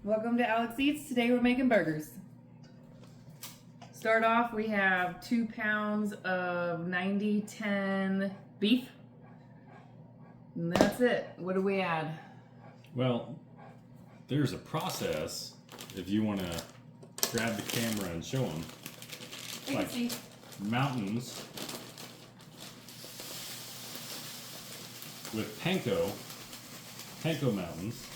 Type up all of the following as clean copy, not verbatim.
Welcome to Alex Eats. Today we're making burgers. Start off, we have 2 pounds of 90-10 beef. And that's it. What do we add? Well, there's a process if you want to grab the camera and show them. Like mountains with panko mountains.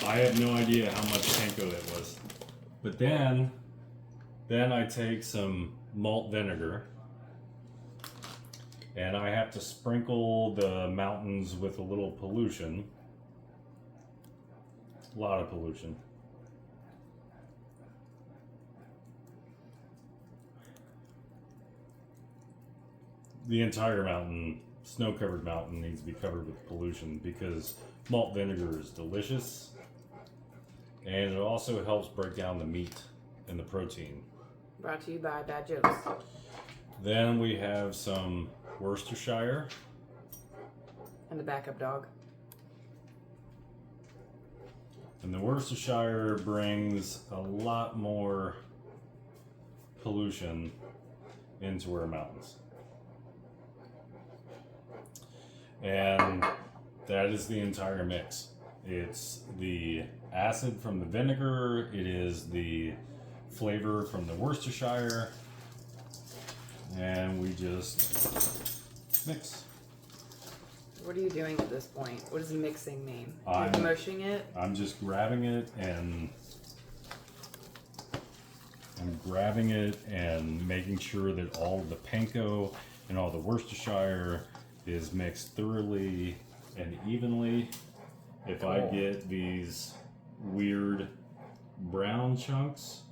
I have no idea how much panko that was. But then I take some malt vinegar and I have to sprinkle the mountains with a little pollution. A lot of pollution. The entire mountain, snow-covered mountain, needs to be covered with pollution because malt vinegar is delicious. And it also helps break down the meat and the protein. Brought to you by Bad Jokes. Then we have some Worcestershire. And the backup dog. And the Worcestershire brings a lot more pollution into our mountains. And that is the entire mix. It's the acid from the vinegar, it is the flavor from the Worcestershire, and we just mix. What are you doing at this point? What does mixing mean? I'm You're mushing it? I'm just grabbing it and making sure that all the panko and all the Worcestershire is mixed thoroughly and evenly. If I get these weird brown chunks,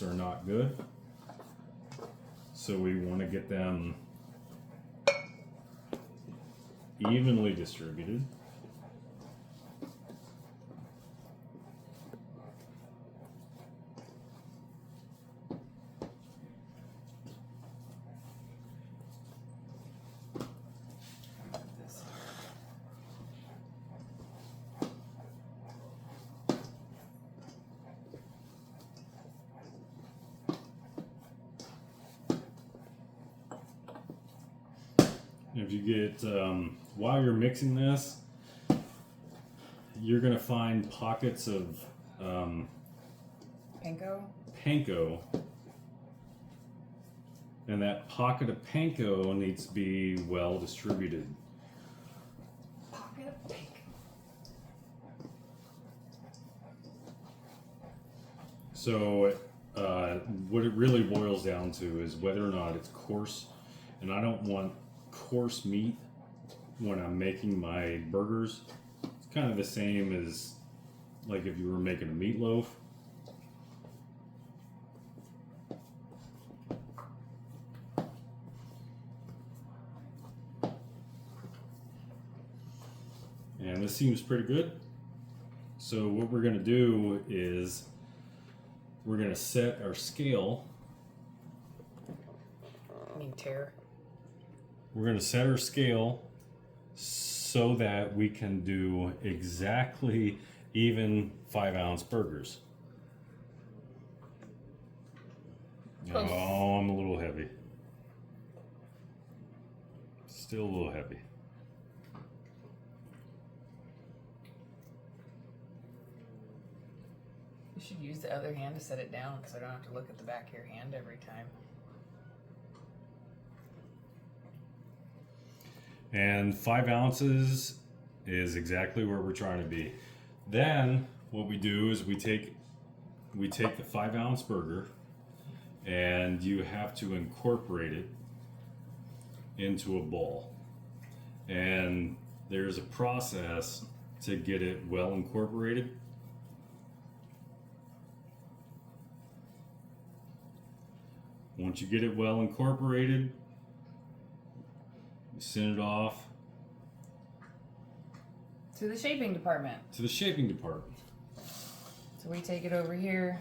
are not good. So we want to get them evenly distributed. If you get, while you're mixing this, you're going to find pockets of panko. And that pocket of panko needs to be well distributed. Pocket of panko. So what it really boils down to is whether or not it's coarse. And I don't want coarse meat when I'm making my burgers. It's kind of the same as like if you were making a meatloaf. And this seems pretty good. So what we're going to do is we're going to set our scale. I mean tear. We're going to set our scale so that we can do exactly even 5-ounce burgers. Oh, I'm a little heavy. Still a little heavy. You should use the other hand to set it down because I don't have to look at the back of your hand every time. And 5 ounces is exactly where we're trying to be. Then what we do is we take the 5-ounce burger and you have to incorporate it into a bowl. And there's a process to get it well incorporated. Once you get it well incorporated, you send it off to the shaping department. to the shaping department. So we take it over here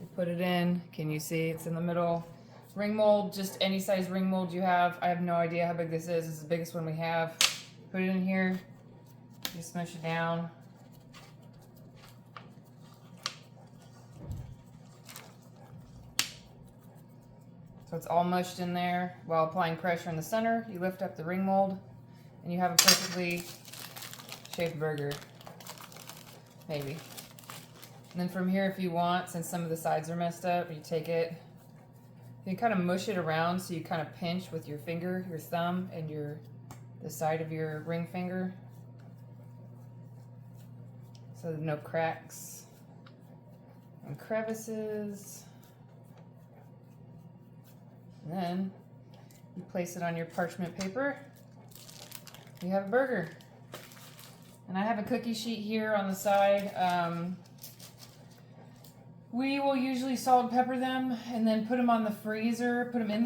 We put it in. Can you see? It's in the middle. Ring mold, just any size ring mold you have. I have no idea how big this is. This is the biggest one we have. Put it in here. Just smush it down. So it's all mushed in there. While applying pressure in the center, you lift up the ring mold and you have a perfectly shaped burger. Maybe. And then from here, if you want, since some of the sides are messed up, you take it, you kind of mush it around so you kind of pinch with your finger, your thumb, and the side of your ring finger. So there's no cracks and crevices. And then you place it on your parchment paper. You have a burger. And I have a cookie sheet here on the side. We will usually salt and pepper them and then put them in the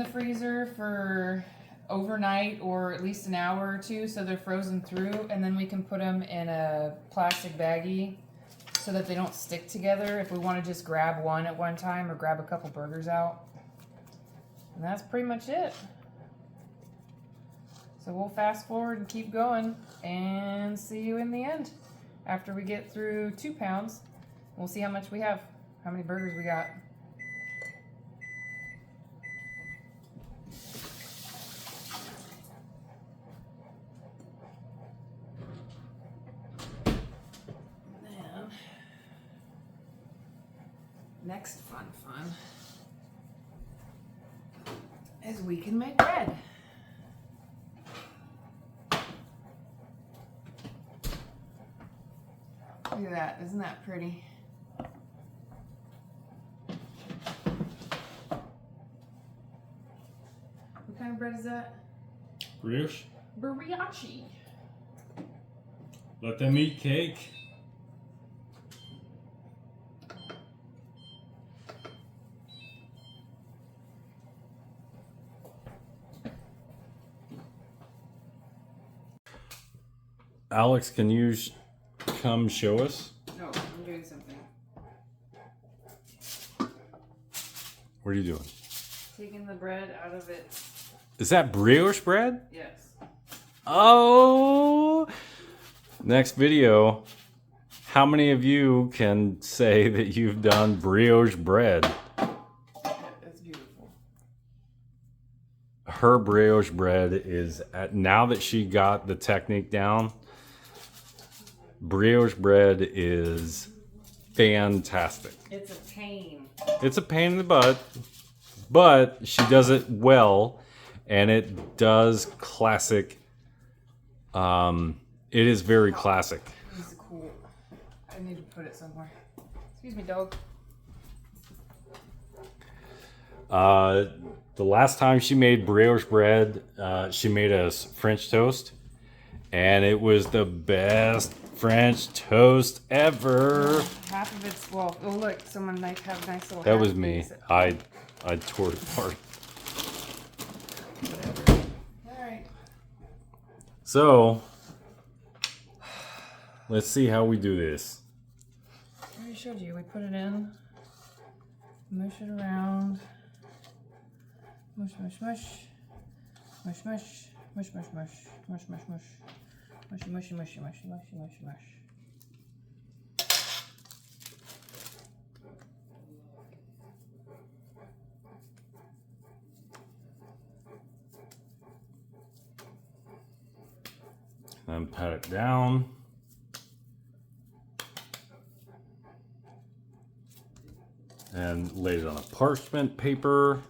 freezer for overnight or at least an hour or two so they're frozen through, and then we can put them in a plastic baggie so that they don't stick together if we want to just grab one at one time or grab a couple burgers out. And that's pretty much it. So we'll fast forward and keep going and see you in the end. After we get through 2 pounds, we'll see how much we have, how many burgers we got. Then, next fun is we can make bread. Look at that, isn't that pretty? What kind of bread is that? Brioche. Brioche. Let them eat cake. Alex, can you come show us? No, I'm doing something. What are you doing? Taking the bread out of it. Is that brioche bread? Yes. Oh! Next video. How many of you can say that you've done brioche bread? It's beautiful. Her brioche bread is, now that she got the technique down, brioche bread is fantastic. It's a pain. It's a pain in the butt, but she does it well, and it does classic. It is very classic. This is cool. I need to put it somewhere. Excuse me, dog. The last time she made brioche bread, she made us French toast, and it was the best French toast ever. Half of it's, well, oh look, someone might have a nice little. That was me. I tore it apart. Whatever. All right. So, let's see how we do this. I already showed you. We put it in, mush it around, mush, mush, mush, mush, mush, mush, mush, mush, mush, mush, mush, mushy, mushy, mushy, mushy, mushy, mushy, mush. Then pat it down. And lay it on a parchment paper.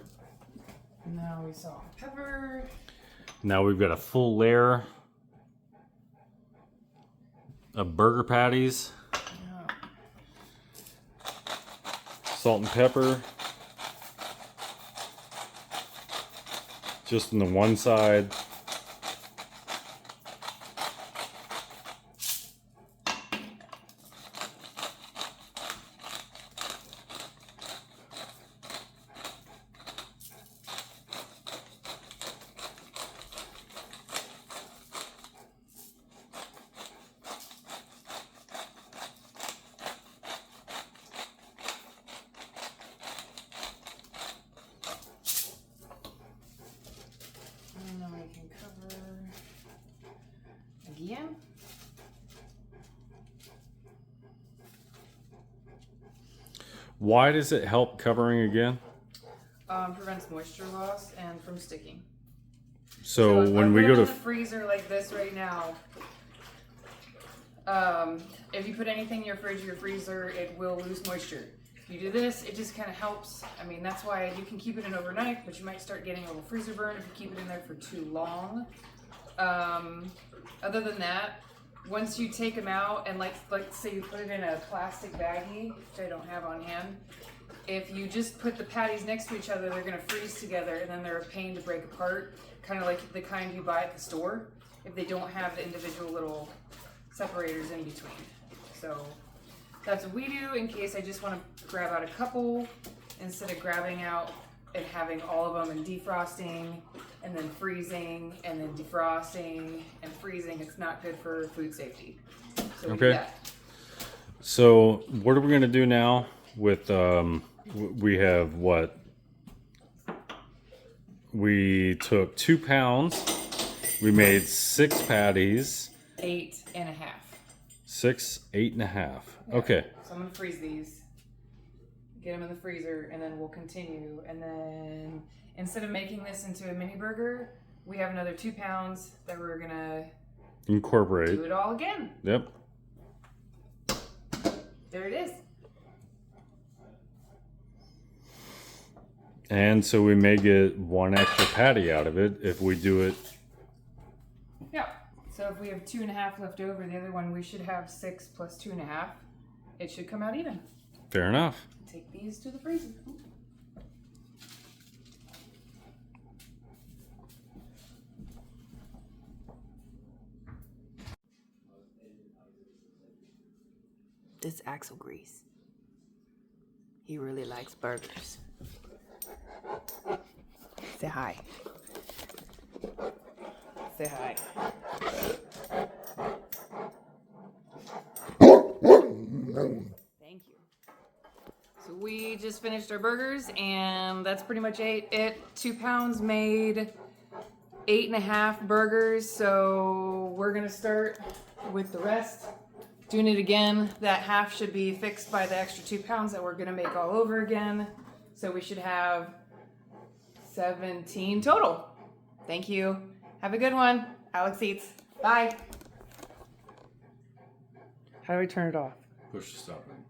Now we salt and pepper. Now we've got a full layer of burger patties. Yeah. Salt and pepper. Just on the one side. again. Why does it help covering again? Prevents moisture loss and from sticking. So if when I we put go them to in the freezer like this right now, if you put anything in your fridge or your freezer, it will lose moisture. If you do this, it just kind of helps. I mean, that's why you can keep it in overnight, but you might start getting a little freezer burn if you keep it in there for too long. Other than that, once you take them out and like say you put it in a plastic baggie, which I don't have on hand, if you just put the patties next to each other, they're gonna freeze together and then they're a pain to break apart, kind of like the kind you buy at the store, if they don't have the individual little separators in between. So that's what we do in case I just want to grab out a couple instead of grabbing out and having all of them and defrosting and then freezing and then defrosting and freezing. It's not good for food safety. So we do that. So what are we gonna do now with we have what? We took 2 pounds. We made 6 patties. 8.5. 6, 8.5. Yeah. Okay. So I'm gonna freeze these, get them in the freezer, and then we'll continue. And then instead of making this into a mini burger, we have another 2 pounds that we're gonna Incorporate. do it all again. Yep. There it is. And so we may get 1 extra patty out of it if we do it. Yeah. So if we have 2.5 left over, the other one we should have 6 plus 2.5. It should come out even. Fair enough. Take these to the freezer. This axle grease. He really likes burgers. Say hi. Say hi. Thank you. So we just finished our burgers and that's pretty much it. 2 pounds made 8.5 burgers. So we're gonna start with the rest. Doing it again. That half should be fixed by the extra 2 pounds that we're gonna make all over again. So we should have 17 total. Thank you. Have a good one. Alex Eats. Bye. How do I turn it off? Push the stop button.